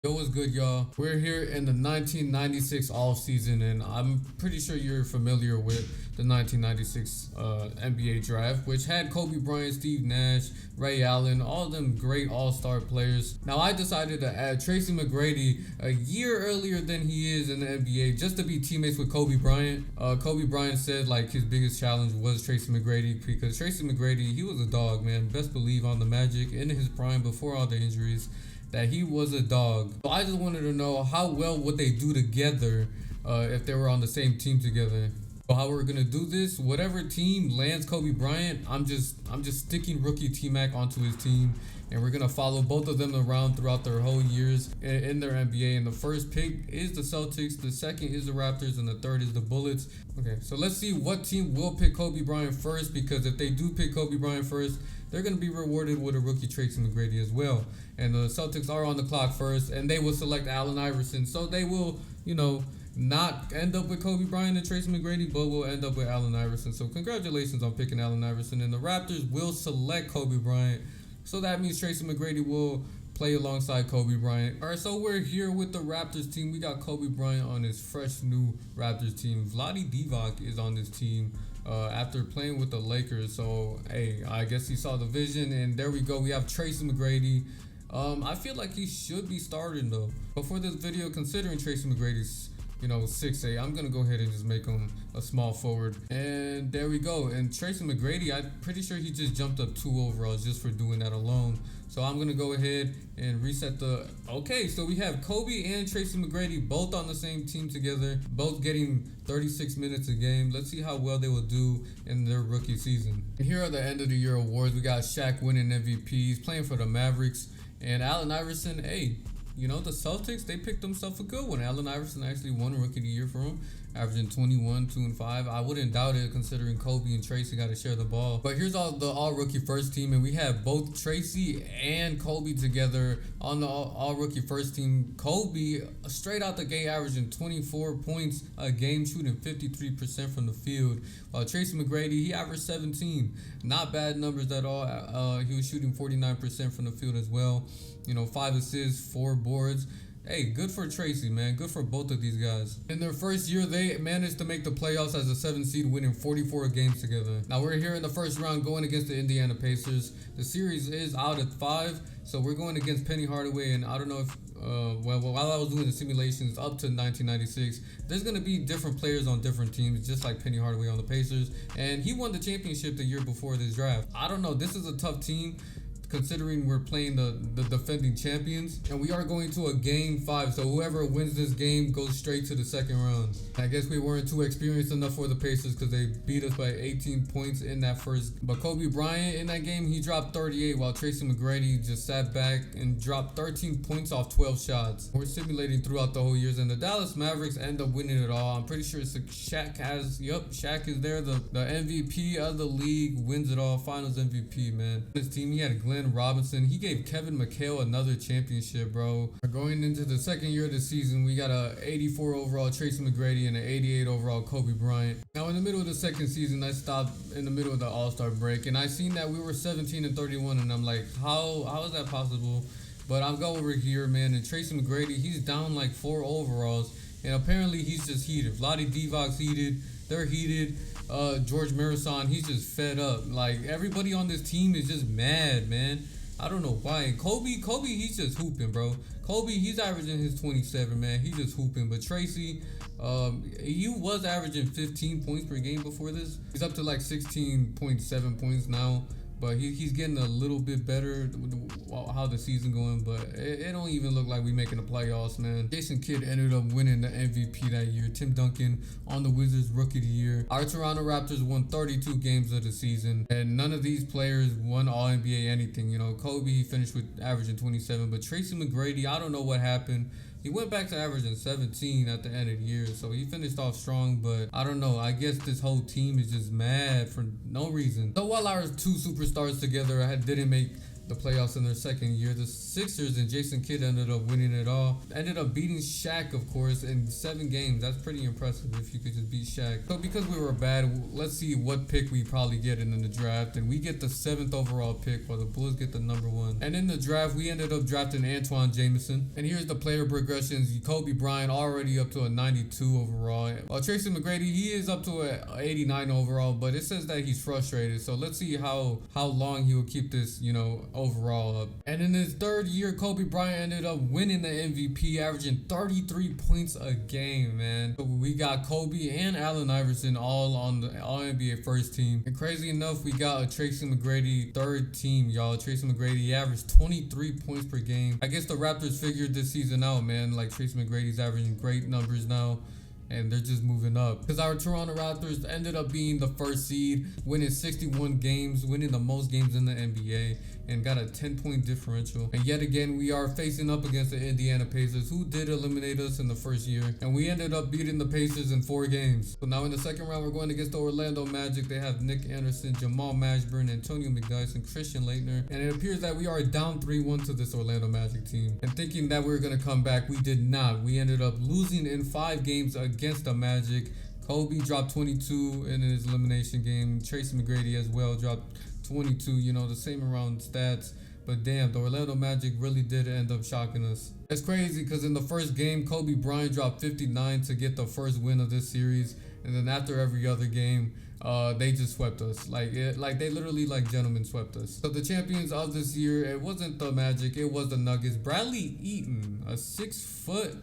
Yo, what's good, y'all? We're here in the 1996 off season, and I'm pretty sure you're familiar with the 1996 NBA draft, which had Kobe Bryant, Steve Nash, Ray Allen, all of them great all-star players. Now, I decided to add Tracy McGrady a year earlier than he is in the NBA just to be teammates with Kobe Bryant. Kobe Bryant said like his biggest challenge was Tracy McGrady because Tracy McGrady, he was a dog, man. Best believe on the Magic in his prime before all the injuries that he was a dog. So I just wanted to know how well would they do together if they were on the same team together. So how we're gonna do this? Whatever team lands Kobe Bryant, I'm just sticking rookie T-Mac onto his team, and we're gonna follow both of them around throughout their whole years in their NBA. And the first pick is the Celtics, the second is the Raptors, and the third is the Bullets. Okay, so let's see what team will pick Kobe Bryant first, because if they do pick Kobe Bryant first, they're going to be rewarded with a rookie Tracy McGrady as well. And the Celtics are on the clock first, and they will select Allen Iverson. So they will, not end up with Kobe Bryant and Tracy McGrady, but will end up with Allen Iverson. So congratulations on picking Allen Iverson. And the Raptors will select Kobe Bryant. So that means Tracy McGrady will play alongside Kobe Bryant. All right, so we're here with the Raptors team. We got Kobe Bryant on his fresh new Raptors team. Vlade Divac is on this team after playing with the Lakers. So, hey, I guess he saw the vision, and there we go. We have Tracy McGrady. I feel like he should be starting, though. But for this video, considering Tracy McGrady's 6'8", I'm going to go ahead and just make him a small forward. And there we go. And Tracy McGrady, I'm pretty sure he just jumped up 2 overalls just for doing that alone. So I'm going to go ahead and reset the... Okay, so we have Kobe and Tracy McGrady both on the same team together, both getting 36 minutes a game. Let's see how well they will do in their rookie season. And here are the end of the year awards. We got Shaq winning MVP. He's playing for the Mavericks. And Allen Iverson, hey, the Celtics, they picked themselves a good one. Allen Iverson actually won Rookie of the Year for him, averaging 21, 2, and 5. I wouldn't doubt it considering Kobe and Tracy got to share the ball. But here's all-rookie first team, and we have both Tracy and Kobe together on the all-rookie first team. Kobe, straight out the gate, averaging 24 points a game, shooting 53% from the field. While Tracy McGrady, he averaged 17. Not bad numbers at all. He was shooting 49% from the field as well. 5 assists, 4 boards. Hey, good for Tracy, man. Good for both of these guys. In their first year, they managed to make the playoffs as a 7th seed, winning 44 games together. Now, we're here in the first round going against the Indiana Pacers. The series is out at 5, so we're going against Penny Hardaway, and I don't know if while I was doing the simulations up to 1996, there's going to be different players on different teams, just like Penny Hardaway on the Pacers, and he won the championship the year before this draft. I don't know. This is a tough team, considering we're playing the defending champions, and we are going to a game 5, so whoever wins this game goes straight to the second round. I guess we weren't too experienced enough for the Pacers because they beat us by 18 points in that first. But Kobe Bryant in that game, he dropped 38, while Tracy McGrady just sat back and dropped 13 points off 12 shots. We're simulating throughout the whole years, and the Dallas Mavericks end up winning it all. I'm pretty sure Shaq is there, the MVP of the league, wins it all, finals MVP, man. His team, he had Glenn Robinson. He gave Kevin McHale another championship, bro. Going into the second year of the season, we got a 84 overall Tracy McGrady and an 88 overall Kobe Bryant. Now, in the middle of the second season, I stopped in the middle of the All-Star break, and I seen that we were 17 and 31, and I'm like, how is that possible? But I'll go over here, man, and Tracy McGrady, he's down like 4 overalls, and apparently he's just heated. Vlade Divac's heated. They're heated. George Marison, he's just fed up. Like, everybody on this team is just mad, man. I don't know why. And Kobe, he's just hooping, bro. Kobe, he's averaging his 27, man. He's just hooping. But Tracy, he was averaging 15 points per game before this. He's up to like 16.7 points now. But he's getting a little bit better how the season going, but it don't even look like we making the playoffs, man. Jason Kidd ended up winning the MVP that year. Tim Duncan on the Wizards Rookie of the Year. Our Toronto Raptors won 32 games of the season, and none of these players won All-NBA anything. Kobe, he finished with averaging 27, but Tracy McGrady, I don't know what happened. He went back to averaging 17 at the end of the year, so he finished off strong, but I don't know. I guess this whole team is just mad for no reason. So while our 2 superstars together didn't make the playoffs in their second year. The Sixers and Jason Kidd ended up winning it all. Ended up beating Shaq, of course, in 7 games. That's pretty impressive if you could just beat Shaq. So because we were bad, let's see what pick we probably get in the draft. And we get the 7th overall pick while the Bulls get the number 1. And in the draft, we ended up drafting Antoine Jameson. And here's the player progressions. Kobe Bryant already up to a 92 overall. Tracy McGrady, he is up to a 89 overall, but it says that he's frustrated. So let's see how long he will keep this, overall up. And in his 3rd year, Kobe Bryant ended up winning the MVP, averaging 33 points a game, man. So we got Kobe and Allen Iverson all on the All-NBA first team. And crazy enough, we got a Tracy McGrady 3rd team, y'all. Tracy McGrady, he averaged 23 points per game. I guess the Raptors figured this season out, man. Like, Tracy McGrady's averaging great numbers now, and they're just moving up. Because our Toronto Raptors ended up being the 1st seed, winning 61 games, winning the most games in the NBA, and got a 10-point differential. And yet again, we are facing up against the Indiana Pacers, who did eliminate us in the 1st year. And we ended up beating the Pacers in 4 games. So now in the 2nd round, we're going against the Orlando Magic. They have Nick Anderson, Jamal Mashburn, Antonio McDyess, and Christian Laettner. And it appears that we are down 3-1 to this Orlando Magic team. And thinking that we were going to come back, we did not. We ended up losing in 5 games against the Magic. Kobe dropped 22 in his elimination game. Tracy McGrady as well dropped 22, the same around stats. But damn, the Orlando Magic really did end up shocking us. It's crazy because in the 1st game, Kobe Bryant dropped 59 to get the 1st win of this series. And then after every other game, they just swept us. They literally gentlemen swept us. So the champions of this year, it wasn't the Magic, it was the Nuggets. Bradley Eaton, a 6-foot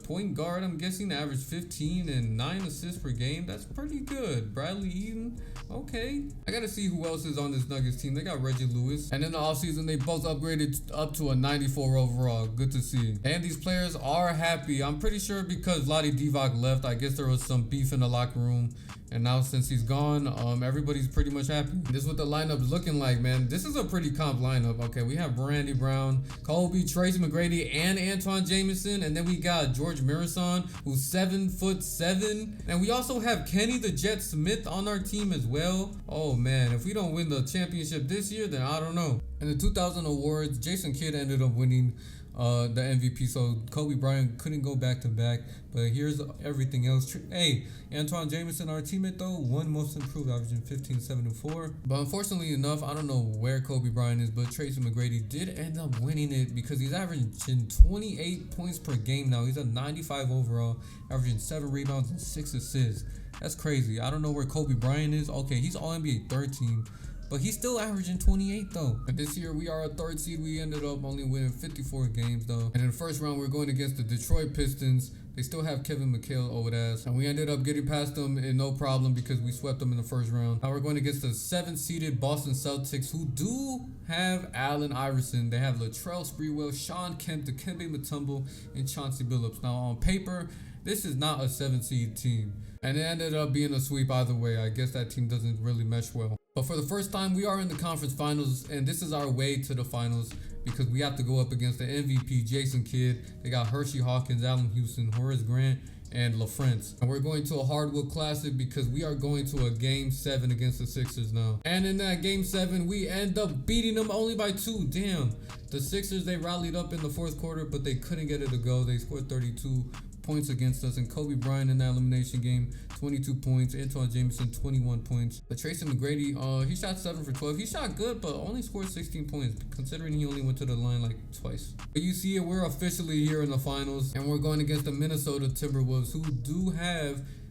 point guard, I'm guessing, averaged 15 and 9 assists per game. That's pretty good. Bradley Eaton, okay. I gotta see who else is on this Nuggets team. They got Reggie Lewis. And in the offseason, they both upgraded up to a 94 overall. Good to see. And these players are happy. I'm pretty sure because Vlade Divac left, I guess there was some beef in the locker room. And now since he's gone, everybody's pretty much happy. This is what the lineup's looking like, man. This is a pretty comp lineup. Okay, we have Randy Brown, Kobe, Tracy McGrady, and Antoine Jameson. And then we got George Marason, who's 7'7". And we also have Kenny the Jet Smith on our team as well. Oh man, if we don't win the championship this year, then I don't know. In the 2000 awards, Jason Kidd ended up winning the MVP, so Kobe Bryant couldn't go back to back. But here's everything else. Hey, Antoine Jameson, our teammate though, won most improved, averaging 15, 7, and 4. But unfortunately enough, I don't know where Kobe Bryant is, but Tracy McGrady did end up winning it because he's averaging 28 points per game now. He's a 95 overall, averaging 7 rebounds and 6 assists. That's crazy. I don't know where Kobe Bryant is. Okay, he's All-NBA 3rd team. But he's still averaging 28 though. And this year we are a 3rd seed. We ended up only winning 54 games though. And in the 1st round we're going against the Detroit Pistons. They still have Kevin McHale old ass. And we ended up getting past them in no problem because we swept them in the 1st round. Now we're going against the 7th seeded Boston Celtics, who do have Allen Iverson. They have Latrell Sprewell, Sean Kemp, Dikembe Mutombo, and Chauncey Billups. Now on paper, this is not a 7 seed team. And it ended up being a sweep either way. I guess that team doesn't really mesh well. But for the first time, we are in the conference finals, and this is our way to the finals because we have to go up against the MVP, Jason Kidd. They got Hershey Hawkins, Allen Houston, Horace Grant, and LaFrance. And we're going to a hardwood classic because we are going to a game 7 against the Sixers now. And in that game 7, we end up beating them only by 2. Damn. The Sixers, they rallied up in the 4th quarter, but they couldn't get it to go. They scored 32 points against us, and Kobe Bryant in that elimination game, 22 points. Antoine Jameson, 21 points. But Tracy McGrady, he shot 7 for 12. He shot good, but only scored 16 points, considering he only went to the line like twice. But you see it, we're officially here in the finals, and we're going against the Minnesota Timberwolves, who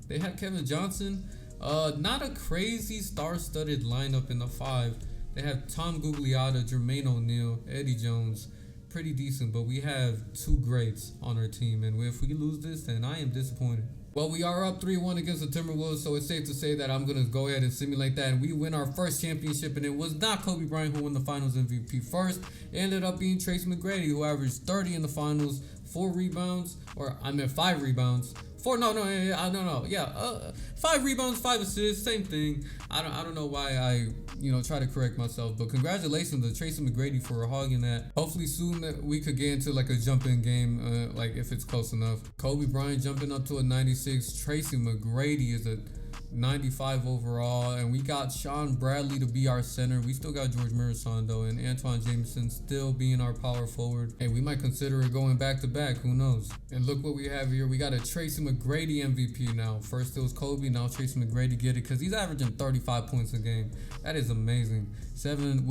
they have Kevin Johnson. Not a crazy star-studded lineup in the 5. They have Tom Gugliotta, Jermaine O'Neal, Eddie Jones. Pretty decent, but we have 2 greats on our team, and if we lose this, then I am disappointed. Well, we are up 3-1 against the Timberwolves, so it's safe to say that I'm going to go ahead and simulate that, and we win our 1st championship, and it was not Kobe Bryant who won the finals MVP first. It ended up being Tracy McGrady, who averaged 30 in the finals, 5 rebounds. 5 rebounds, 5 assists, same thing. I don't know why I try to correct myself, but congratulations to Tracy McGrady for hogging that. Hopefully soon that we could get into like a jump-in game, like if it's close enough. Kobe Bryant jumping up to a 96. Tracy McGrady is a 95 overall, and we got Sean Bradley to be our center. We still got George Murison though, and Antoine Jameson still being our power forward. Hey, we might consider it going back to back, who knows? And look what we have here. We got a Tracy McGrady MVP now. First it was Kobe, now Tracy McGrady get it because he's averaging 35 points a game. That is amazing. 7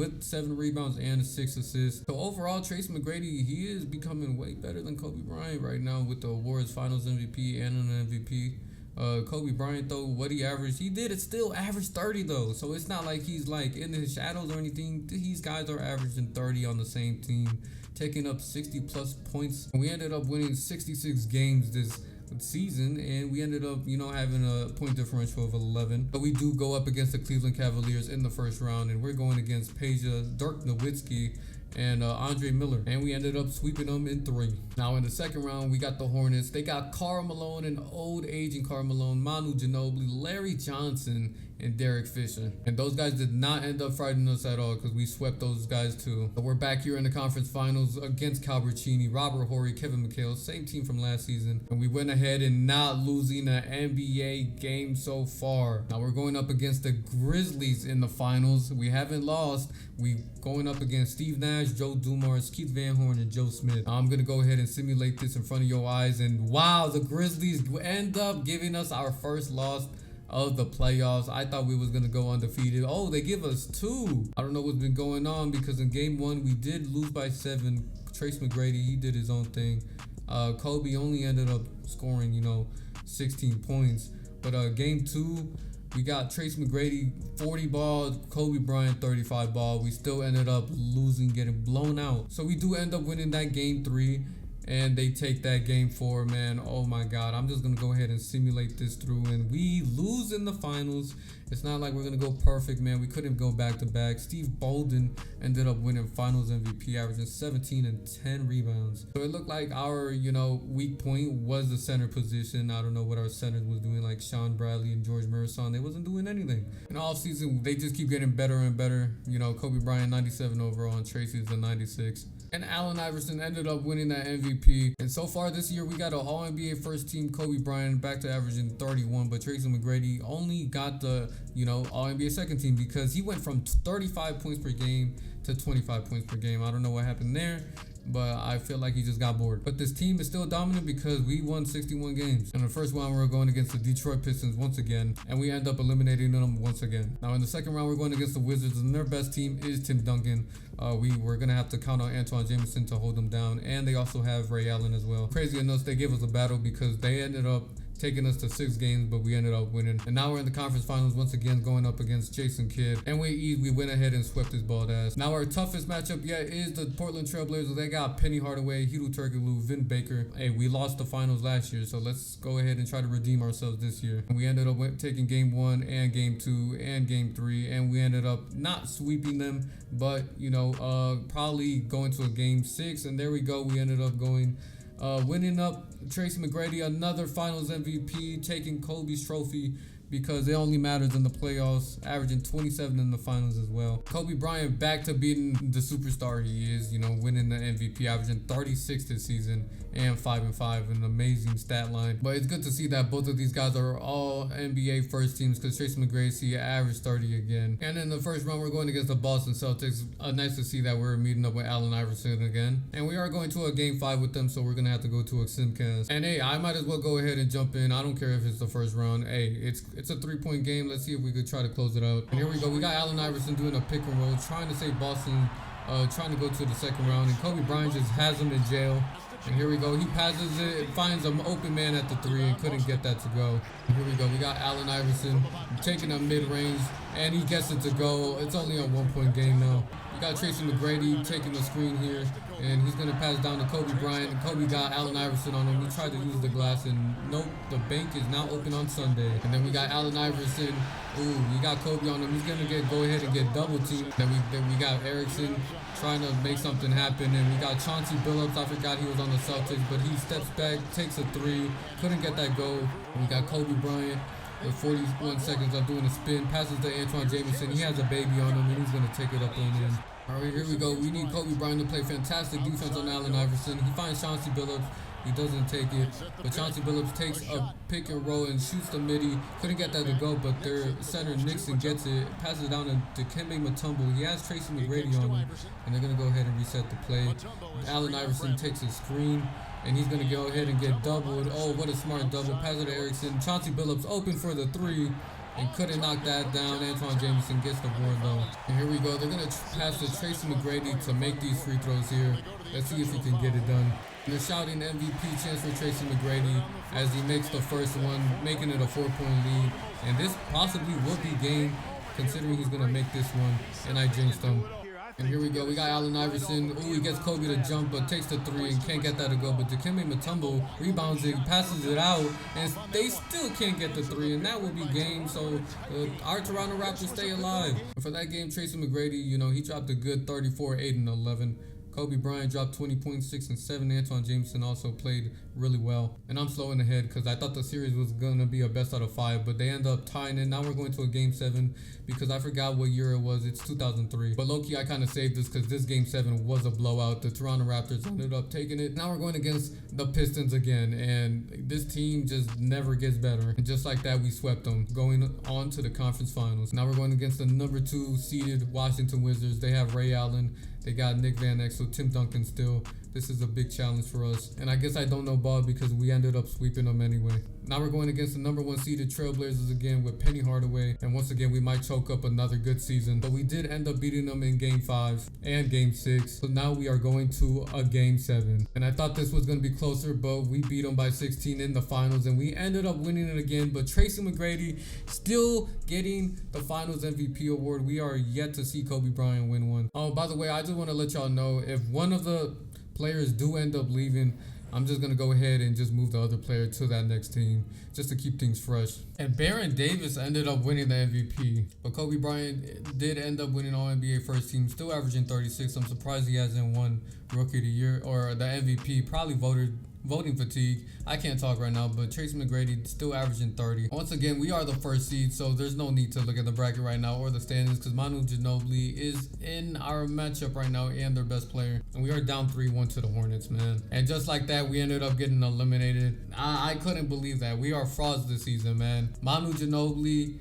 rebounds and 6 assists. So overall, Tracy McGrady, he is becoming way better than Kobe Bryant right now with the awards, Finals MVP and an MVP. Kobe Bryant though, what he averaged, he did it still average 30 though. So it's not like he's like in his shadows or anything. These guys are averaging 30 on the same team, taking up 60 plus points. We ended up winning 66 games this season, and we ended up, having a point differential of 11. But we do go up against the Cleveland Cavaliers in the first round, and we're going against Dirk Nowitzki and Andre Miller, and we ended up sweeping them in 3. Now in the second round, we got the Hornets. They got Karl Malone, and old aging Karl Malone, Manu Ginobili, Larry Johnson, and Derek Fisher. And those guys did not end up frightening us at all because we swept those guys too. But we're back here in the conference finals against Cal Bertini, Robert Horry, Kevin McHale, same team from last season. And we went ahead and not losing an NBA game so far. Now we're going up against the Grizzlies in the finals. We haven't lost. We going up against Steve Nash, Joe Dumars, Keith Van Horn, and Joe Smith. Now I'm going to go ahead and simulate this in front of your eyes. And wow, the Grizzlies end up giving us our first loss of the playoffs. I thought we was gonna go undefeated. Oh, they give us 2. I don't know what's been going on because in game 1 we did lose by 7. Trace McGrady, he did his own thing. Kobe only ended up scoring 16 points. But game 2 we got Trace McGrady 40 ball, Kobe Bryant 35 ball. We still ended up losing, getting blown out. So we do end up winning that game 3. And they take that game 4, man. Oh my God. I'm just going to go ahead and simulate this through. And we lose in the finals. It's not like we're going to go perfect, man. We couldn't go back to back. Steve Bolden ended up winning finals MVP, averaging 17 and 10 rebounds. So it looked like our, weak point was the center position. I don't know what our centers was doing, like Sean Bradley and George Murison. They wasn't doing anything. In all season, they just keep getting better and better. Kobe Bryant 97 overall and Tracy's a 96. And Allen Iverson ended up winning that MVP. And so far this year, we got an All-NBA first team, Kobe Bryant, back to averaging 31. But Tracy McGrady only got the, All-NBA second team because he went from 35 points per game to 25 points per game. I don't know what happened there, but I feel like he just got bored. But this team is still dominant because we won 61 games. In the first round, we're going against the Detroit Pistons once again, and we end up eliminating them once again. Now, in the second round, we're going against the Wizards, and their best team is Tim Duncan. We're going to have to count on Antoine Jameson to hold them down, and they also have Ray Allen as well. Crazy enough, they gave us a battle because they ended up taking us to 6 games, but we ended up winning. And now we're in the conference finals once again, going up against Jason Kidd. And we went ahead and swept his bald ass. Now our toughest matchup yet is the Portland Trailblazers. They got Penny Hardaway, Hedo Turkoglu, Vin Baker. Hey, we lost the finals last year, so let's go ahead and try to redeem ourselves this year. And we ended up taking game 1 and game 2 and game 3, and we ended up not sweeping them, but probably going to a game 6. And there we go. We ended up going winning up Tracy McGrady, another finals MVP, taking Kobe's trophy because it only matters in the playoffs, averaging 27 in the finals as well. Kobe Bryant back to being the superstar he is, winning the MVP, averaging 36 this season and 5-5, an amazing stat line. But it's good to see that both of these guys are all NBA first teams because Tracy McGrady averaged 30 again. And in the first round, we're going against the Boston Celtics. Nice to see that we're meeting up with Allen Iverson again. And we are going to a game 5 with them, so we're going to have to go to a simcast. And hey, I might as well go ahead and jump in. I don't care if it's the first round. Hey, it's a 3-point game. Let's see if we could try to close it out. And here we go. We got Allen Iverson doing a pick and roll, trying to save Boston, trying to go to the second round. And Kobe Bryant just has him in jail. And here we go. He passes it, finds an open man at the 3 and couldn't get that to go. And here we go. We got Allen Iverson taking a mid-range, and he gets it to go. It's only a 1-point game now. We got Tracy McGrady taking the screen here, and he's going to pass down to Kobe Bryant. And Kobe got Allen Iverson on him. He tried to use the glass, and nope, the bank is now open on Sunday. And then we got Allen Iverson. Ooh, we got Kobe on him. He's going to go ahead and get double teamed. Then we got Erickson trying to make something happen. And we got Chauncey Billups. I forgot he was on the Celtics, but he steps back, takes a 3. Couldn't get that goal. We got Kobe Bryant with 41 seconds of doing a spin. Passes to Antoine Jameson. He has a baby on him, and he's going to take it up on in. All right, here we go. We need Kobe Bryant to play fantastic defense on Allen Iverson. He finds Chauncey Billups. He doesn't take it, but Chauncey Billups takes a pick and roll and shoots the midi. Couldn't get that to go, but their center Nixon gets it, passes it down to Dikembe Mutombo. He has Tracy McGrady on him, and they're gonna go ahead and reset the play. Allen Iverson takes a screen, and he's gonna go ahead and get doubled. Oh, what a smart double! Pass it to Erickson. Chauncey Billups open for the three, and couldn't knock that down. Antoine Jameson gets the board though. And here we go. They're gonna pass to Tracy McGrady to make these free throws here. Let's see if he can get it done. They're shouting MVP chance for Tracy McGrady as he makes the first one, making it a 4-point lead. And this possibly will be game, considering he's gonna make this one. And I jinxed him. And here we go. We got Allen Iverson. Ooh, he gets Kobe to jump, but takes the three and can't get that to go. But Dikembe Mutombo rebounds it, passes it out, and they still can't get the three. And that will be game. So our Toronto Raptors stay alive. And for that game, Tracy McGrady, he dropped a good 34, 8, and 11. Kobe Bryant dropped 20 points, 6 and 7. Antoine Jameson also played really well. And I'm slowing ahead because I thought the series was going to be a best out of 5, but they end up tying it. Now we're going to a game 7 because I forgot what year it was. It's 2003. But low-key, I kind of saved this because this game 7 was a blowout. The Toronto Raptors ended up taking it. Now we're going against the Pistons again, and this team just never gets better. And just like that, we swept them, going on to the conference finals. Now we're going against the number 2 seeded Washington Wizards. They have Ray Allen. They got Nick Van Exel, Tim Duncan still. This is a big challenge for us. And I guess I don't know ball because we ended up sweeping them anyway. Now we're going against the number 1 seeded Trailblazers again with Penny Hardaway. And once again, we might choke up another good season. But we did end up beating them in game 5 and game 6. So now we are going to a game 7. And I thought this was going to be closer, but we beat them by 16 in the finals. And we ended up winning it again. But Tracy McGrady still getting the finals MVP award. We are yet to see Kobe Bryant win one. Oh, by the way, I just want to let y'all know, if one of the players do end up leaving, I'm just going to go ahead and just move the other player to that next team just to keep things fresh. And Baron Davis ended up winning the MVP. But Kobe Bryant did end up winning All NBA first team, still averaging 36. I'm surprised he hasn't won Rookie of the Year or the MVP. Probably voting fatigue. I can't talk right now, but Tracy McGrady still averaging 30. Once again, we are the first seed, so there's no need to look at the bracket right now or the standings because Manu Ginobili is in our matchup right now and their best player. And we are down 3-1 to the Hornets, man. And just like that, we ended up getting eliminated. I couldn't believe that. We are frauds this season, man. Manu Ginobili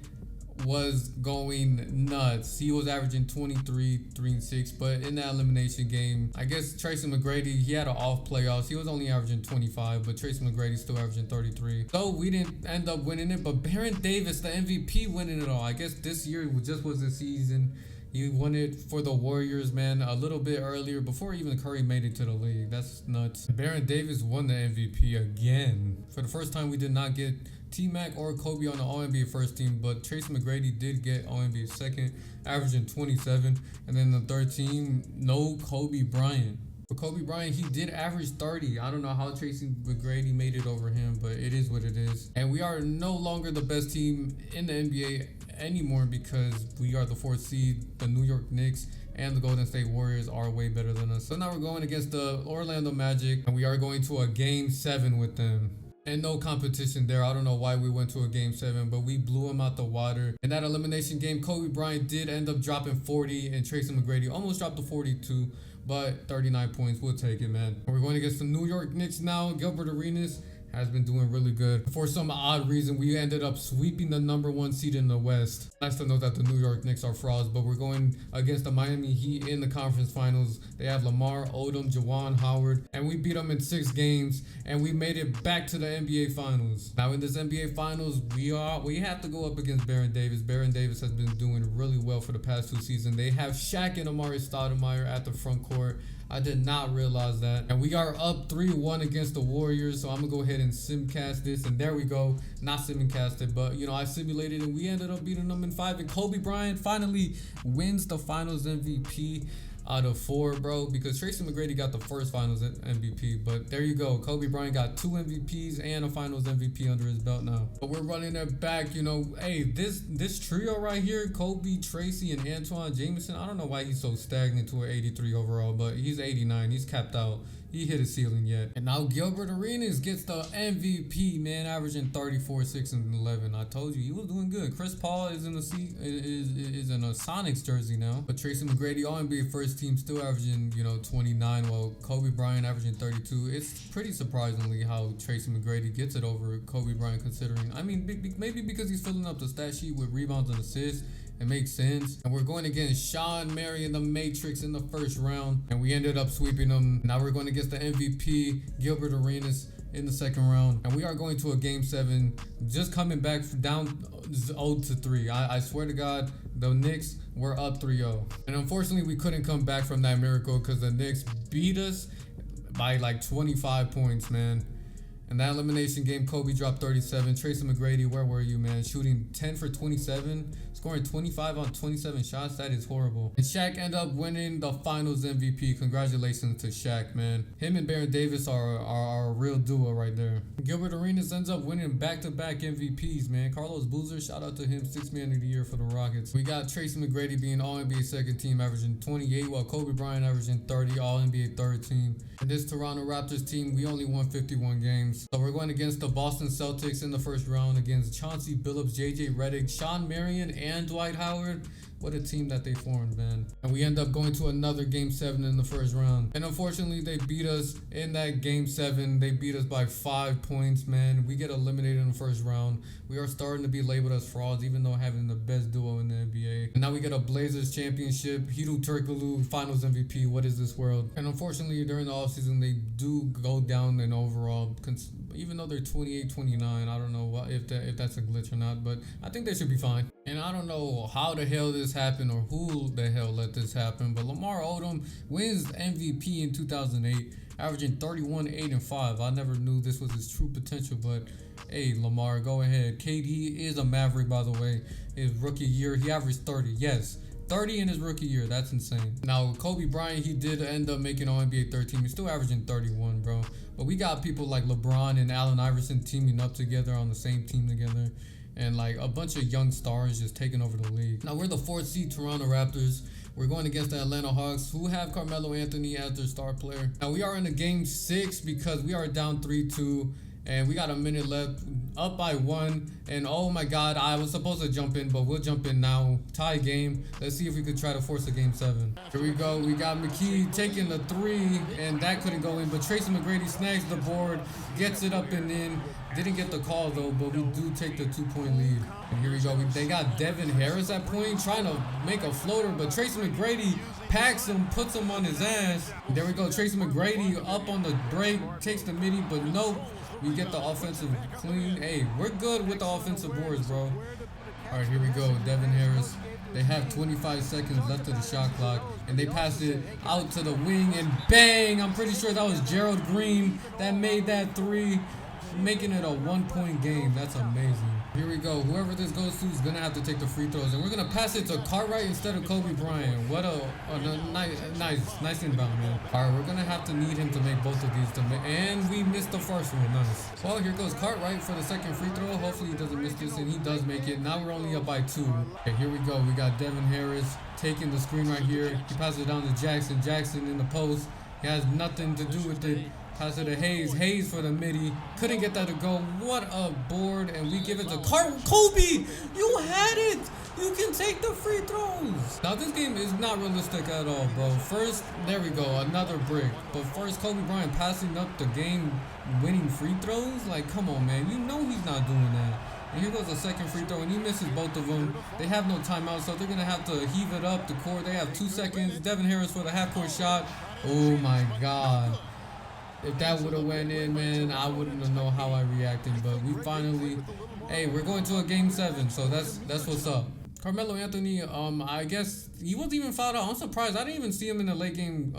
was going nuts. He was averaging 23, 3 and 6, but in that elimination game, I guess Tracy McGrady, he had an off playoffs. He was only averaging 25, but Tracy McGrady still averaging 33. So we didn't end up winning it, but Baron Davis, the MVP, winning it all. I guess this year just was the season. He won it for the Warriors, man, a little bit earlier, before even Curry made it to the league. That's nuts. Baron Davis won the MVP again. For the first time, we did not get T-Mac or Kobe on the All-NBA first team, but Tracy McGrady did get All-NBA second, averaging 27. And then the third team, no Kobe Bryant. For Kobe Bryant, he did average 30. I don't know how Tracy McGrady made it over him, but it is what it is. And we are no longer the best team in the NBA anymore because we are the 4th seed. The New York Knicks and the Golden State Warriors are way better than us. So now we're going against the Orlando Magic, and we are going to a game 7 with them. And no competition there. I don't know why we went to a game 7, but we blew him out the water. In that elimination game, Kobe Bryant did end up dropping 40, and Tracy McGrady almost dropped to 42, but 39 points. We'll take it, man. We're going against the New York Knicks now. Gilbert Arenas has been doing really good. For some odd reason, we ended up sweeping the number 1 seed in the West. Nice to know that the New York Knicks are frauds, but we're going against the Miami Heat in the conference finals. They have Lamar Odom, Juwan Howard, and we beat them in 6 games, and we made it back to the NBA Finals. Now in this NBA Finals, we have to go up against Baron Davis. Baron Davis has been doing really well for the past 2 seasons. They have Shaq and Amari Stoudemire at the front court. I did not realize that. And we are up 3-1 against the Warriors. So I'm going to go ahead and simcast this. And there we go. Not simcast it, but, I simulated and we ended up beating them in 5. And Kobe Bryant finally wins the Finals MVP out of 4, bro, because Tracy McGrady got the first Finals MVP. But there you go. Kobe Bryant got 2 MVPs and a Finals MVP under his belt now. But we're running it back, Hey, this trio right here, Kobe, Tracy, and Antoine Jameson, I don't know why he's so stagnant to an 83 overall, but he's 89. He's capped out. he hit his ceiling yet. And now Gilbert Arenas gets the MVP, man, averaging 34, 6, and 11. I told you he was doing good. Chris Paul is in the is in a Sonics jersey now. But Tracy McGrady, All NBA first team, still averaging 29, while Kobe Bryant averaging 32. It's pretty surprisingly how Tracy McGrady gets it over Kobe Bryant, considering. I mean, maybe because he's filling up the stat sheet with rebounds and assists. It makes sense. And we're going against Sean Marion, the Matrix, in the first round. And we ended up sweeping them. Now we're going against the MVP, Gilbert Arenas, in the second round. And we are going to a game 7, just coming back down 0-3. I swear to God, the Knicks were up 3-0. And unfortunately, we couldn't come back from that miracle because the Knicks beat us by like 25 points, man. In that elimination game, Kobe dropped 37. Tracy McGrady, where were you, man? Shooting 10 for 27, scoring 25 on 27 shots. That is horrible. And Shaq ended up winning the Finals MVP. Congratulations to Shaq, man. Him and Baron Davis are a real duo right there. Gilbert Arenas ends up winning back-to-back MVPs, man. Carlos Boozer, shout out to him, 6th man of the year for the Rockets. We got Tracy McGrady being All-NBA second team, averaging 28, while Kobe Bryant averaging 30, All-NBA third team. And this Toronto Raptors team, we only won 51 games. So we're going against the Boston Celtics in the first round against Chauncey Billups, JJ Redick, Sean Marion, and Dwight Howard. What a team that they formed, man. And we end up going to another game 7 in the first round. And unfortunately, they beat us in that game 7. They beat us by 5 points, man. We get eliminated in the first round. We are starting to be labeled as frauds, even though having the best duo in the NBA. And now we get a Blazers championship. Hedo Turkoglu, Finals MVP. What is this world? And unfortunately, during the offseason, they do go down in overall. Even though they're 28-29, I don't know if that's a glitch or not, but I think they should be fine. And I don't know how the hell this happened or who the hell let this happen, but Lamar Odom wins MVP in 2008, averaging 31, 8, and 5. I never knew this was his true potential, but hey, Lamar, go ahead. KD is a Maverick, by the way. His rookie year, he averaged 30. Yes, 30 in his rookie year. That's insane. Now, Kobe Bryant, he did end up making All-NBA third team. He's still averaging 31, bro. But we got people like LeBron and Allen Iverson teaming up together on the same team together. And like a bunch of young stars just taking over the league. Now, we're the 4th seed Toronto Raptors. We're going against the Atlanta Hawks, who have Carmelo Anthony as their star player. Now, we are in a game 6 because we are down 3-2. And we got a minute left, up by 1. And oh my God, I was supposed to jump in, but we'll jump in now. Tie game. Let's see if we could try to force a game 7. Here we go. We got McKee taking the 3, and that couldn't go in. But Tracy McGrady snags the board, gets it up and in. Didn't get the call though, but we do take the 2-point lead. And here we go. They got Devin Harris at point, trying to make a floater, but Tracy McGrady packs him, puts him on his ass. There we go. Tracy McGrady up on the break, takes the midi, but nope. We get the offensive clean. Hey, we're good with the offensive boards, bro. All right, here we go. Devin Harris. They have 25 seconds left of the shot clock, and they pass it out to the wing, and bang! I'm pretty sure that was Gerald Green that made that 3, making it a 1-point game. That's amazing. Here we go. Whoever this goes to is going to have to take the free throws, and we're going to pass it to Cartwright instead of Kobe Bryant. What a nice inbound, man. All right, we're going to have to need him to make both of these, and we missed the first one. Nice. Well, here goes Cartwright for the second free throw. Hopefully he doesn't miss this, and he does make it. Now we're only up by 2. Okay, here we go. We got Devin Harris taking the screen right here. He passes it down to Jackson. Jackson in the post. He has nothing to do with it. Pass it to Hayes. Hayes for the midi. Couldn't get that to go. What a board. And we give it to Kobe. You had it. You can take the free throws. Now, this game is not realistic at all, bro. First, there we go. Another brick. But first, Kobe Bryant passing up the game-winning free throws? Like, come on, man. You know he's not doing that. And here goes the second free throw, and he misses both of them. They have no timeout, so they're going to have to heave it up the court. They have 2 seconds. Devin Harris for the half-court shot. Oh, my God. If that would have went in, man, I wouldn't have known how I reacted. But we finally, hey, we're going to a game 7, so that's what's up. Carmelo Anthony, I guess he wasn't even fouled out. I'm surprised. I didn't even see him in the late game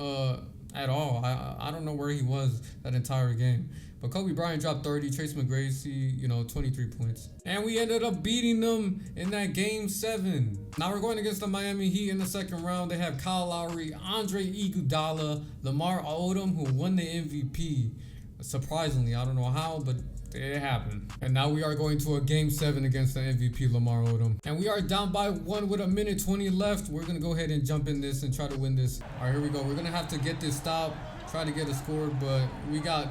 at all. I don't know where he was that entire game. But Kobe Bryant dropped 30. Tracy McGrady, 23 points. And we ended up beating them in that game 7. Now we're going against the Miami Heat in the second round. They have Kyle Lowry, Andre Iguodala, Lamar Odom, who won the MVP. Surprisingly, I don't know how, but it happened. And now we are going to a game 7 against the MVP Lamar Odom. And we are down by 1 with a minute 20 left. We're going to go ahead and jump in this and try to win this. All right, here we go. We're going to have to get this stop. try to get a score, but we got,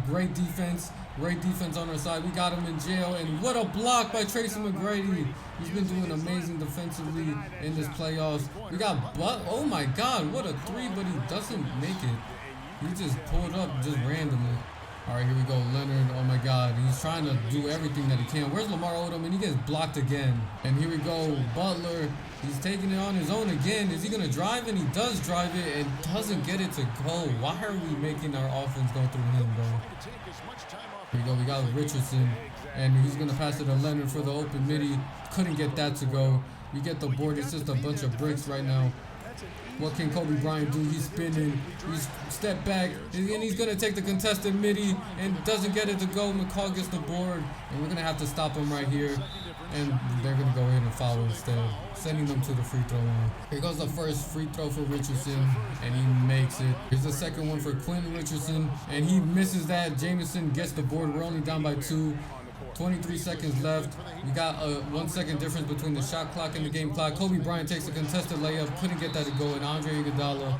great defense. Great defense on our side. We got him in jail, and what a block by Tracy McGrady. He's been doing amazing defensively in this playoffs. We got oh my God, what a three, but he doesn't make it. He just pulled up just randomly. All right, here we go, Leonard. Oh my God, he's trying to do everything that he can. Where's Lamar Odom? And he gets blocked again. And here we go, Butler. He's taking it on his own again. Is he gonna drive? And he does drive it and doesn't get it to go. Why are we making our offense go through him, bro? Here we go, we got Richardson, and he's gonna pass it to Leonard for the open midi. Couldn't get that to go. We get the board. It's just a bunch of bricks right now. What can Kobe Bryant do? He's spinning. He's step back, and he's gonna take the contested midi and doesn't get it to go. McCall gets the board, and we're gonna have to stop him right here. And they're gonna go ahead and foul instead, sending them to the free throw line. Here goes the first free throw for Richardson, and he makes it. Here's the second one for Quentin Richardson, and he misses that. Jameson gets the board. We're only down by 2. 23 seconds left. We got a 1 second difference between the shot clock and the game clock. Kobe Bryant takes a contested layup, couldn't get that to go, and Andre Iguodala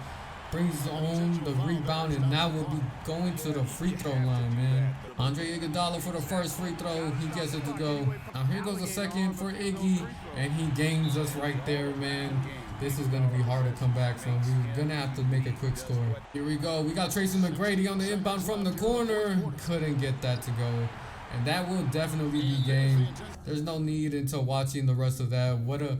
brings home the rebound, and now we'll be going to the free throw line, man. Andre Iguodala for the first free throw. He gets it to go. Now here goes the second for Iggy, and he gains us right there, man. This is going to be hard to come back from. We're going to have to make a quick score. Here we go. We got Tracy McGrady on the inbound from the corner. Couldn't get that to go. And that will definitely be game. There's no need into watching the rest of that.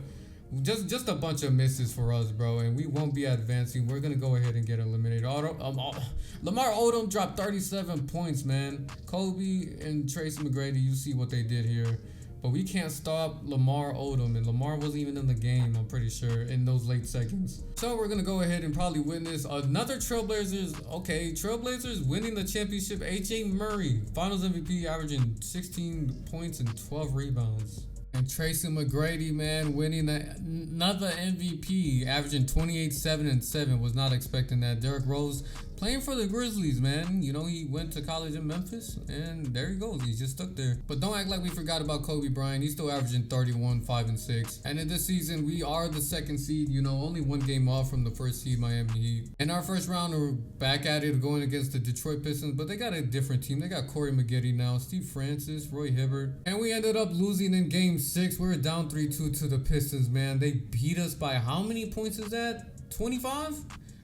Just a bunch of misses for us, bro, and we won't be advancing. We're gonna go ahead and get eliminated. Lamar Odom dropped 37 points, man. Kobe and Tracy McGrady, you see what they did here. But we can't stop Lamar Odom, and Lamar wasn't even in the game, I'm pretty sure, in those late seconds. So we're gonna go ahead and probably witness another Trailblazers winning the championship. AJ Murray, Finals MVP, averaging 16 points and 12 rebounds. And Tracy McGrady, man, winning another MVP, averaging 28, 7, and 7. Was not expecting that. Derrick Rose playing for the Grizzlies, man. He went to college in Memphis, and there he goes. He's just stuck there. But don't act like we forgot about Kobe Bryant. He's still averaging 31, 5, and 6. And in this season, we are the second seed, only 1 game off from the first seed, Miami Heat. In our first round, we're back at it going against the Detroit Pistons, but they got a different team. They got Corey McGiddy now, Steve Francis, Roy Hibbert. And we ended up losing in game 6. We were down 3-2 to the Pistons, man. They beat us by how many points is that? 25?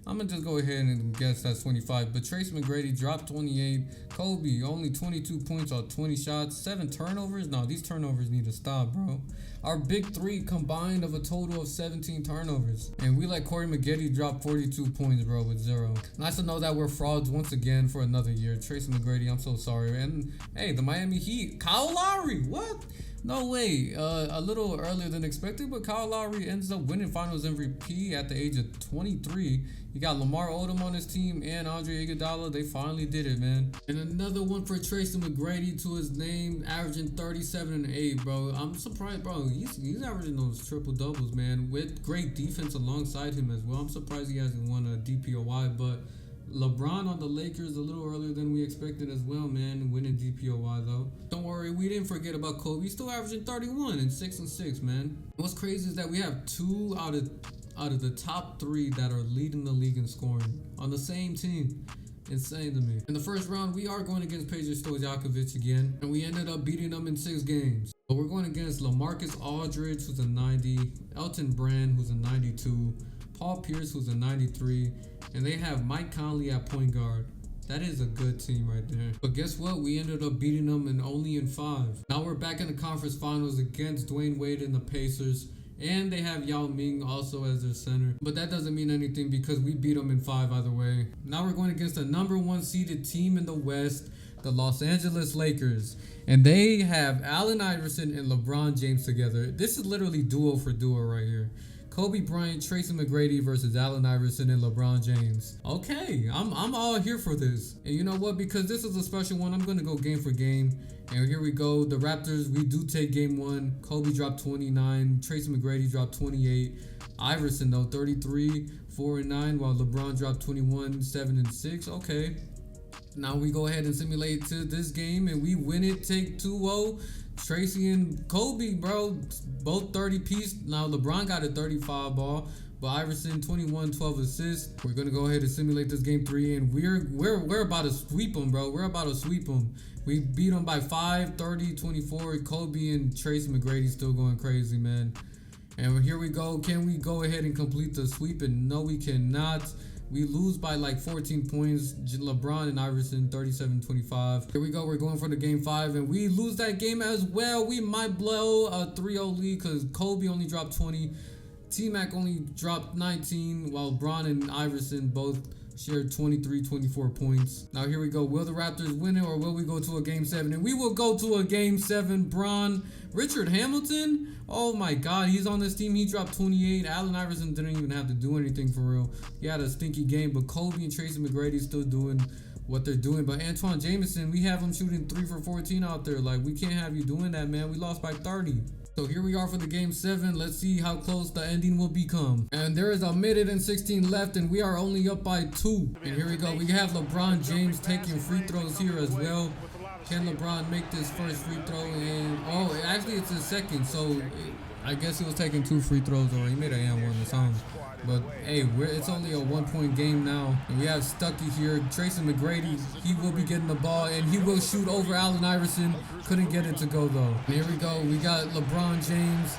I'm going to just go ahead and guess that's 25. But Tracy McGrady dropped 28. Kobe, only 22 points on 20 shots. 7 turnovers? No, these turnovers need to stop, bro. Our big 3 combined of a total of 17 turnovers. And we let Corey McGiddy drop 42 points, bro, with 0. Nice to know that we're frauds once again for another year. Tracy McGrady, I'm so sorry. And, hey, the Miami Heat. Kyle Lowry, what? No way. A little earlier than expected, but Kyle Lowry ends up winning Finals MVP at the age of 23. You got Lamar Odom on his team and Andre Iguodala. They finally did it, man. And another one for Tracy McGrady to his name, averaging 37 and 8, bro. I'm surprised, bro. He's averaging those triple doubles, man, with great defense alongside him as well. I'm surprised he hasn't won a DPOY, but LeBron on the Lakers a little earlier than we expected as well, man. Winning DPOY though. Don't worry, we didn't forget about Kobe. He's still averaging 31 and 6 and 6, man. What's crazy is that we have 2 out of the top 3 that are leading the league in scoring on the same team. Insane to me. In the first round, we are going against Peja Stojakovic again, and we ended up beating them in 6 games. But we're going against LaMarcus Aldridge, who's a 90, Elton Brand, who's a 92, Paul Pierce, who's a 93, and they have Mike Conley at point guard. That is a good team right there. But guess what? We ended up beating them only in 5. Now we're back in the conference finals against Dwayne Wade and the Pacers. And they have Yao Ming also as their center. But that doesn't mean anything because we beat them in 5 either way. Now we're going against the number 1 seeded team in the West, the Los Angeles Lakers. And they have Allen Iverson and LeBron James together. This is literally duo for duo right here. Kobe Bryant, Tracy McGrady versus Allen Iverson and LeBron James. Okay, I'm all here for this. And you know what? Because this is a special one, I'm going to go game for game. And here we go. The Raptors, we do take game 1. Kobe dropped 29. Tracy McGrady dropped 28. Iverson, though, 33, 4 and 9, while LeBron dropped 21, 7 and 6. Okay. Now we go ahead and simulate to this game, and we win it, take 2-0. Tracy and Kobe, bro, both 30 piece. Now LeBron got a 35 ball, But Iverson, 21, 12 assists. We're gonna go ahead and simulate this game 3, and we're about to sweep them, bro. We're about to sweep them. We beat them by 5, 30, 24. Kobe and Tracy McGrady still going crazy, man. And here we go. Can we go ahead and complete the sweep? And no, we cannot. We lose by like 14 points. LeBron and Iverson, 37-25. Here we go. We're going for the game 5, and we lose that game as well. We might blow a 3-0 lead because Kobe only dropped 20. T-Mac only dropped 19, while Bron and Iverson both shared 23, 24 points. Now here we go. Will the Raptors win it, or will we go to a game 7? And we will go to a game 7. Bron, Richard Hamilton. Oh my God, he's on this team. He dropped 28. Allen Iverson didn't even have to do anything for real. He had a stinky game, but Kobe and Tracy McGrady still doing what they're doing. But Antoine Jameson, we have him shooting 3 for 14 out there. Like, we can't have you doing that, man. We lost by 30. So here we are for the game 7. Let's see how close the ending will become. And there is a minute and 16 left, and we are only up by 2. And here we go. We have LeBron James taking free throws here as well. Can LeBron make this first free throw? And oh, actually it's his second. So I guess he was taking 2 free throws, or he made an and one or something. But hey, it's only a 1-point game now. And we have Stuckey here. Tracy McGrady, he will be getting the ball, and he will shoot over Allen Iverson. Couldn't get it to go though. And here we go. We got LeBron James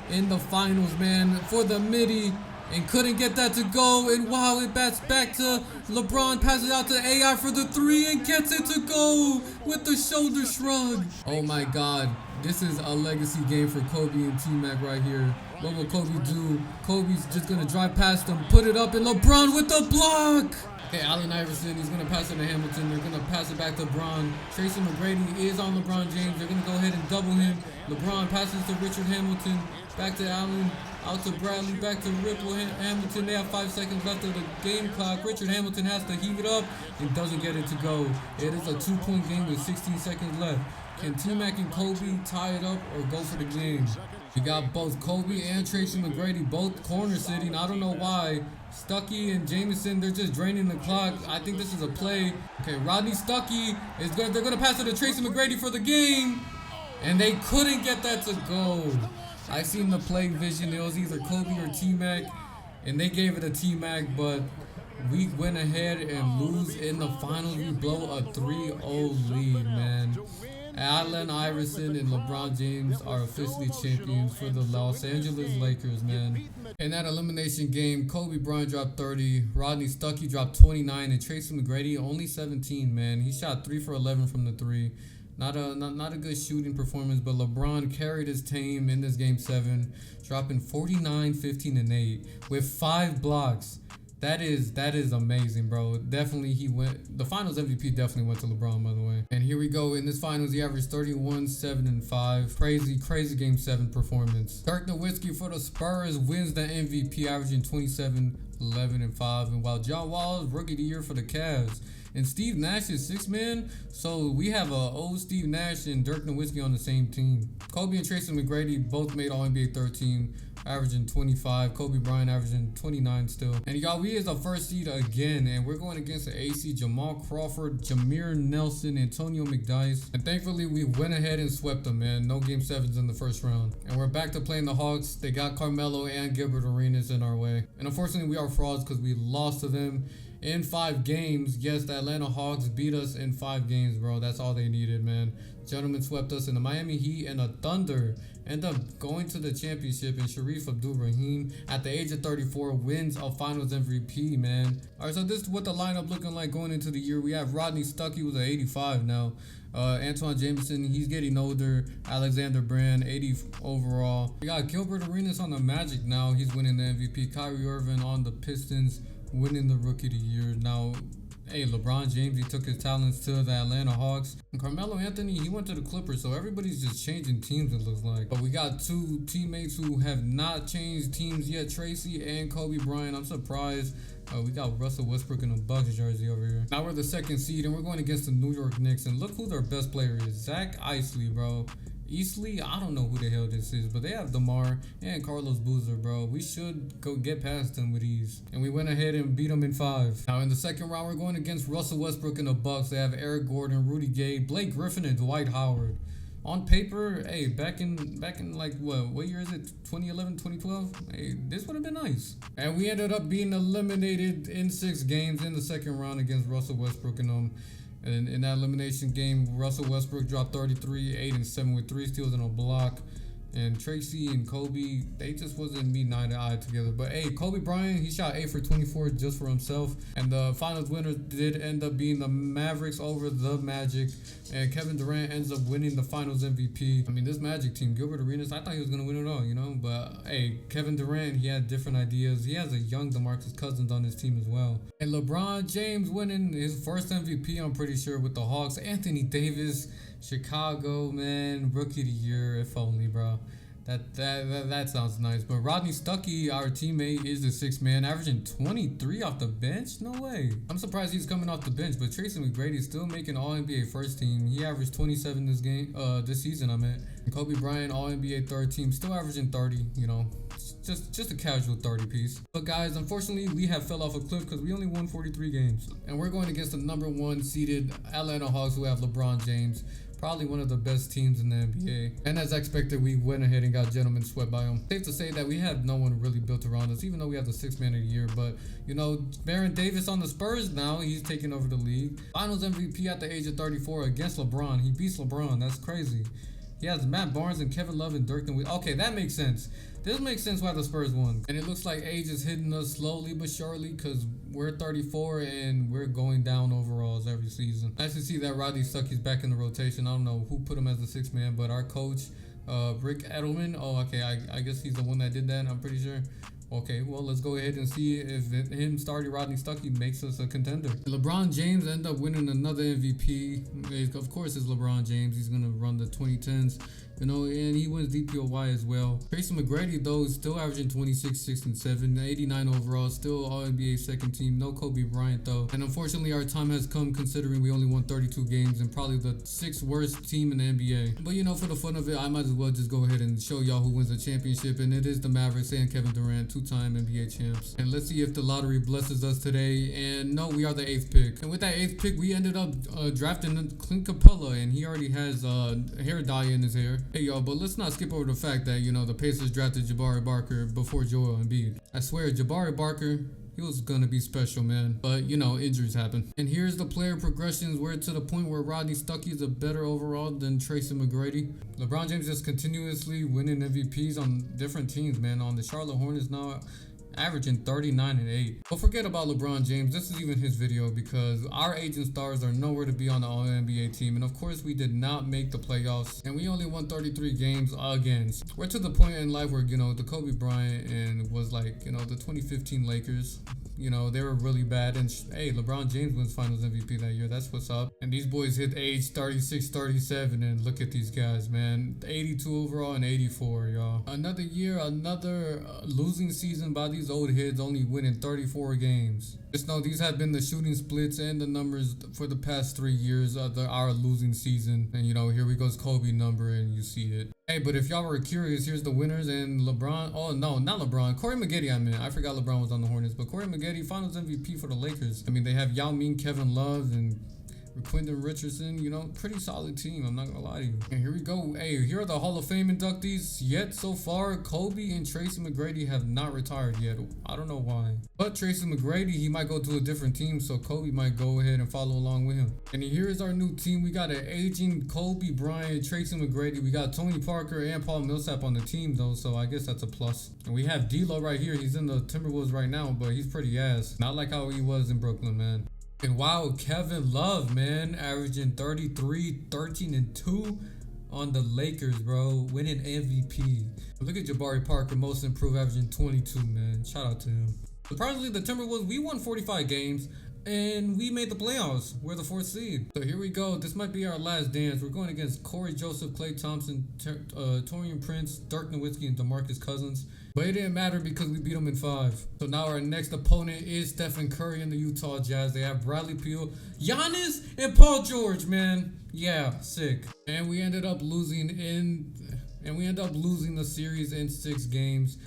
in the finals, man, for the midi. And couldn't get that to go. And wow, it bats back to LeBron, passes out to AI for the 3 and gets it to go with the shoulder shrug. Oh my God. This is a legacy game for Kobe and T-Mac right here. What will Kobe do? Kobe's just going to drive past him, put it up, and LeBron with the block. Okay, Allen Iverson, he's going to pass it to Hamilton. They're going to pass it back to Bron. Tracy McGrady is on LeBron James. They're going to go ahead and double him. LeBron passes to Richard Hamilton. Back to Allen. Out to Bradley. Back to Ripple Hamilton. They have 5 seconds left of the game clock. Richard Hamilton has to heave it up and doesn't get it to go. It is a 2-point game with 16 seconds left. Can T-Mac and Kobe tie it up or go for the game? We got both Kobe and Tracy McGrady both corner sitting. I don't know why. Stuckey and Jameson, they're just draining the clock. I think this is a play. Okay, Rodney Stuckey is good. They're going to pass it to Tracy McGrady for the game. And they couldn't get that to go. I seen the play vision. It was either Kobe or T-Mac. And they gave it to T-Mac, but we went ahead and lose in the finals. We blow a 3-0 lead, man. Allen Iverson and LeBron James are officially champions for the Los Angeles Lakers, man. In that elimination game, Kobe Bryant dropped 30, Rodney Stuckey dropped 29, and Tracy McGrady only 17, man. He shot 3 for 11 from the 3. Not a good shooting performance, but LeBron carried his team in this game 7, dropping 49, 15, and 8 with 5 blocks. That is amazing, bro. Definitely the finals MVP definitely went to LeBron, by the way. And here we go. In this finals, he averaged 31, 7, and 5. Crazy game 7 performance. Dirk Nowitzki for the Spurs wins the MVP, averaging 27, 11, and 5. And while John Wall is rookie of the year for the Cavs. And Steve Nash is 6-man. So we have a old Steve Nash and Dirk Nowitzki on the same team. Kobe and Tracy McGrady both made All-NBA third team, averaging 25. Kobe Bryant averaging 29 still. And y'all, we is a first seed again, and we're going against the AC Jamal Crawford, Jameer Nelson, Antonio McDyess. And thankfully, we went ahead and swept them, man. No game 7s in the first round. And we're back to playing the Hawks. They got Carmelo and Gilbert Arenas in our way. And unfortunately, we are frauds because we lost to them in 5 games. Yes, the Atlanta Hawks beat us in 5 games, bro. That's all they needed, man. Gentlemen swept us, in the Miami Heat and the Thunder end up going to the championship, and Sharif Abdul-Rahim at the age of 34 wins a finals MVP, man. Alright, so this is what the lineup looking like going into the year. We have Rodney Stuckey, who's at 85 now. Antoine Jameson, he's getting older. Alexander Brand, 80 overall. We got Gilbert Arenas on the Magic now. He's winning the MVP. Kyrie Irving on the Pistons, winning the Rookie of the Year. Now, hey, LeBron James, he took his talents to the Atlanta Hawks. And Carmelo Anthony, he went to the Clippers. So everybody's just changing teams, it looks like. But we got 2 teammates who have not changed teams yet, Tracy and Kobe Bryant. I'm surprised. We got Russell Westbrook in a Bucks jersey over here. Now we're the 2nd seed, and we're going against the New York Knicks. And look who their best player is. Zach Isley, bro. Easley, I don't know who the hell this is, but they have DeMar and Carlos Boozer, bro. We should go get past them with ease. And we went ahead and beat them in 5. Now in the 2nd round, we're going against Russell Westbrook and the Bucks. They have Eric Gordon, Rudy Gay, Blake Griffin, and Dwight Howard. On paper, hey, back in like what year is it? 2011, 2012. Hey, this would have been nice. And we ended up being eliminated in 6 games in the second round against Russell Westbrook and in that elimination game, Russell Westbrook dropped 33, 8 and 7 with 3 steals and a block. And Tracy and Kobe, they just wasn't meeting eye to eye together. But hey, Kobe Bryant, he shot 8 for 24 just for himself. And the finals winner did end up being the Mavericks over the Magic. And Kevin Durant ends up winning the finals MVP. I mean, this Magic team, Gilbert Arenas, I thought he was going to win it all, you know. But hey, Kevin Durant, he had different ideas. He has a young DeMarcus Cousins on his team as well. And LeBron James winning his first MVP, I'm pretty sure, with the Hawks. Anthony Davis, Chicago, man, rookie of the year, if only, bro. That sounds nice. But Rodney Stuckey, our teammate, is the 6th man, averaging 23 off the bench. No way. I'm surprised he's coming off the bench. But Tracy McGrady is still making All NBA first team. He averaged 27 this season. And Kobe Bryant, All NBA third team, still averaging 30. You know, just a casual 30 piece. But guys, unfortunately, we have fell off a cliff because we only won 43 games, and we're going against the number 1 seeded Atlanta Hawks, who have LeBron James. Probably one of the best teams in the NBA. And as expected, we went ahead and got gentlemen swept by them. Safe to say that we have no one really built around us, even though we have the 6th man of the year. But, you know, Baron Davis on the Spurs now, he's taking over the league. Finals MVP at the age of 34 against LeBron. He beats LeBron. That's crazy. He has Matt Barnes and Kevin Love and Dirk Nowitzki. Okay, that makes sense. This makes sense why the Spurs won. And it looks like age is hitting us slowly but surely because we're 34 and we're going down overalls every season. Nice to see that Rodney Stuckey's back in the rotation. I don't know who put him as the 6th man, but our coach, Rick Edelman. Oh, okay, I guess he's the one that did that, I'm pretty sure. Okay, well, let's go ahead and see if him starting Rodney Stuckey makes us a contender. LeBron James ended up winning another MVP. Of course, it's LeBron James. He's going to run the 2010s, you know, and he wins DPOY as well. Tracy McGrady, though, is still averaging 26, 6, and 7, 89 overall, still All-NBA second team. No Kobe Bryant, though. And unfortunately, our time has come considering we only won 32 games and probably the 6th worst team in the NBA. But, you know, for the fun of it, I might as well just go ahead and show y'all who wins the championship, and it is the Mavericks and Kevin Durant, 2-time NBA champs. And let's see if the lottery blesses us today. And no, we are the 8th pick. And with that 8th pick, we ended up drafting Clint Capella, and he already has hair dye in his hair. Hey, y'all, but let's not skip over the fact that, you know, the Pacers drafted Jabari Parker before Joel Embiid. I swear, Jabari Parker, he was gonna be special, man. But, you know, injuries happen. And here's the player progressions. We're to the point where Rodney Stuckey is a better overall than Tracy McGrady. LeBron James just continuously winning MVPs on different teams, man. On the Charlotte Hornets now, averaging 39 and 8. Don't forget about LeBron James. This is even his video because our aging stars are nowhere to be on the All-NBA team. And of course, we did not make the playoffs. And we only won 33 games again. We're to the point in life where, you know, the Kobe Bryant and was like, you know, the 2015 Lakers. You know, they were really bad. And hey, LeBron James wins finals MVP that year. That's what's up. And these boys hit age 36, 37. And look at these guys, man. 82 overall and 84, y'all. Another year, another losing season by these old heads, only winning 34 games. Just know these have been the shooting splits and the numbers for the past 3 years of our losing season. And, you know, here we goes Kobe number and you see it. Hey, but if y'all were curious, here's the winners. And LeBron, oh no, not LeBron, Corey McGarry, I forgot LeBron was on the Hornets, but Corey McGarry, finals MVP for the Lakers. I mean, they have Yao Ming, Kevin Love, and Quentin Richardson, you know, pretty solid team, I'm not gonna lie to you. And here we go. Hey, here are the Hall of Fame inductees. Yet so far, Kobe and Tracy McGrady have not retired yet. I don't know why. But Tracy McGrady, he might go to a different team, so Kobe might go ahead and follow along with him. And here is our new team. We got an aging Kobe Bryant, Tracy McGrady. We got Tony Parker and Paul Millsap on the team, though, so I guess that's a plus. And we have D'Lo right here. He's in the Timberwolves right now, but he's pretty ass. Not like how he was in Brooklyn, man. And wow, Kevin Love, man, averaging 33, 13, and 2 on the Lakers, bro, winning MVP. Look at Jabari Parker, most improved, averaging 22, man. Shout out to him. Surprisingly, the Timberwolves, we won 45 games, and we made the playoffs. We're the 4th seed. So here we go. This might be our last dance. We're going against Corey Joseph, Klay Thompson, Taurean Prince, Dirk Nowitzki, and DeMarcus Cousins. But it didn't matter because we beat them in 5. So now our next opponent is Stephen Curry and the Utah Jazz. They have Bradley Beal, Giannis, and Paul George, man. Yeah, sick. And we ended up losing the series in 6 games.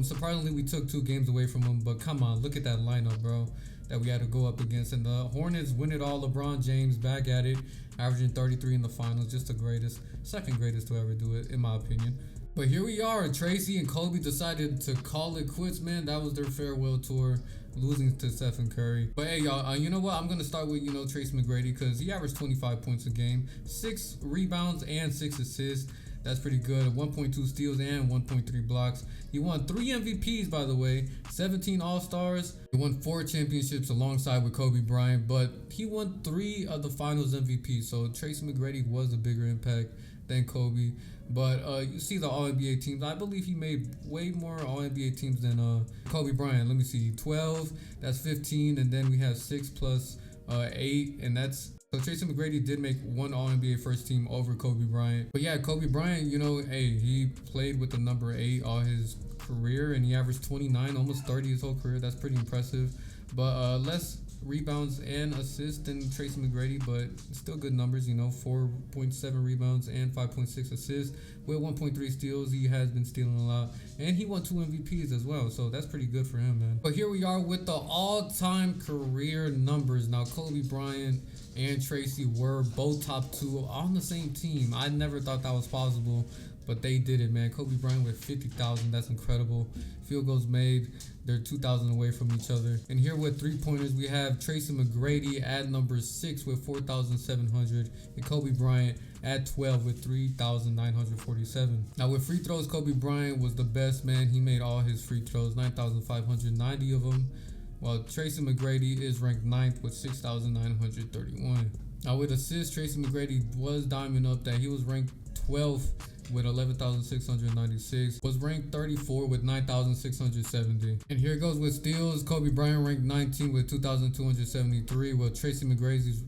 Surprisingly, we took 2 games away from them. But come on, look at that lineup, bro. that we had to go up against. And the Hornets win it all. LeBron James back at it, averaging 33 in the finals. Just the greatest, second greatest to ever do it, in my opinion. But here we are. Tracy and Kobe decided to call it quits, man. That was their farewell tour, losing to Stephen Curry. But hey, y'all, you know what? I'm going to start with, Tracy McGrady, because he averaged 25 points a game, 6 rebounds, and 6 assists. That's pretty good. 1.2 steals and 1.3 blocks. He won 3 MVPs, by the way, 17 All-Stars. He won 4 championships alongside with Kobe Bryant, but he won 3 of the finals MVPs. So Tracy McGrady was a bigger impact than Kobe. But you see the All-NBA teams. I believe he made way more All-NBA teams than Kobe Bryant. Let me see. 12, that's 15, and then we have 6 plus 8, and that's... So Tracy McGrady did make 1 All-NBA first team over Kobe Bryant. But yeah, Kobe Bryant, hey, he played with the number 8 all his career, and he averaged 29, almost 30 his whole career. That's pretty impressive. But less rebounds and assists than Tracy McGrady, but still good numbers, 4.7 rebounds and 5.6 assists with 1.3 steals. He has been stealing a lot, and he won 2 MVPs as well, so that's pretty good for him, man. But here we are with the all-time career numbers. Now, Kobe Bryant and Tracy were both top 2 on the same team. I never thought that was possible, but they did it, man. Kobe Bryant with 50,000, that's incredible. Field goals made, they're 2,000 away from each other. And here with 3-pointers, we have Tracy McGrady at number 6 with 4,700, and Kobe Bryant at 12 with 3,947. Now with free throws, Kobe Bryant was the best, man. He made all his free throws, 9,590 of them, while Tracy McGrady is ranked 9th with 6,931. Now with assists, Tracy McGrady was diming up that. He was ranked 12th with 11,696, was ranked 34 with 9,670. And here it goes with steals. Kobe Bryant ranked 19 with 2,273, while Tracy McGrady's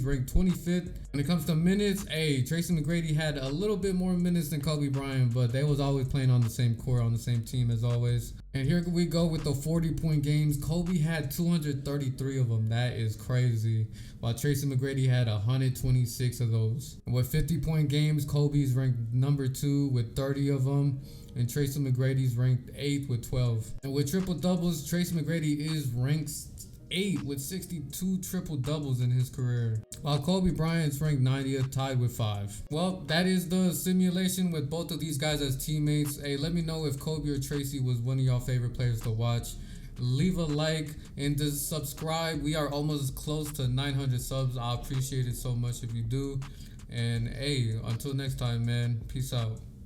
ranked 25th. When it comes to minutes, Tracy McGrady had a little bit more minutes than Kobe Bryant, but they was always playing on the same court, on the same team as always. And here we go with the 40-point games. Kobe had 233 of them. That is crazy. While Tracy McGrady had 126 of those. And with 50-point games, Kobe's ranked number 2 with 30 of them, and Tracy McGrady's ranked 8th with 12. And with triple doubles, Tracy McGrady is ranked 8 with 62 triple doubles in his career, while Kobe Bryant's ranked 90th, tied with 5. Well, that is the simulation with both of these guys as teammates. Hey, let me know if Kobe or Tracy was one of y'all favorite players to watch. Leave a like and just subscribe. We are almost close to 900 subs. I appreciate it so much if you do. And hey, until next time, man, peace out.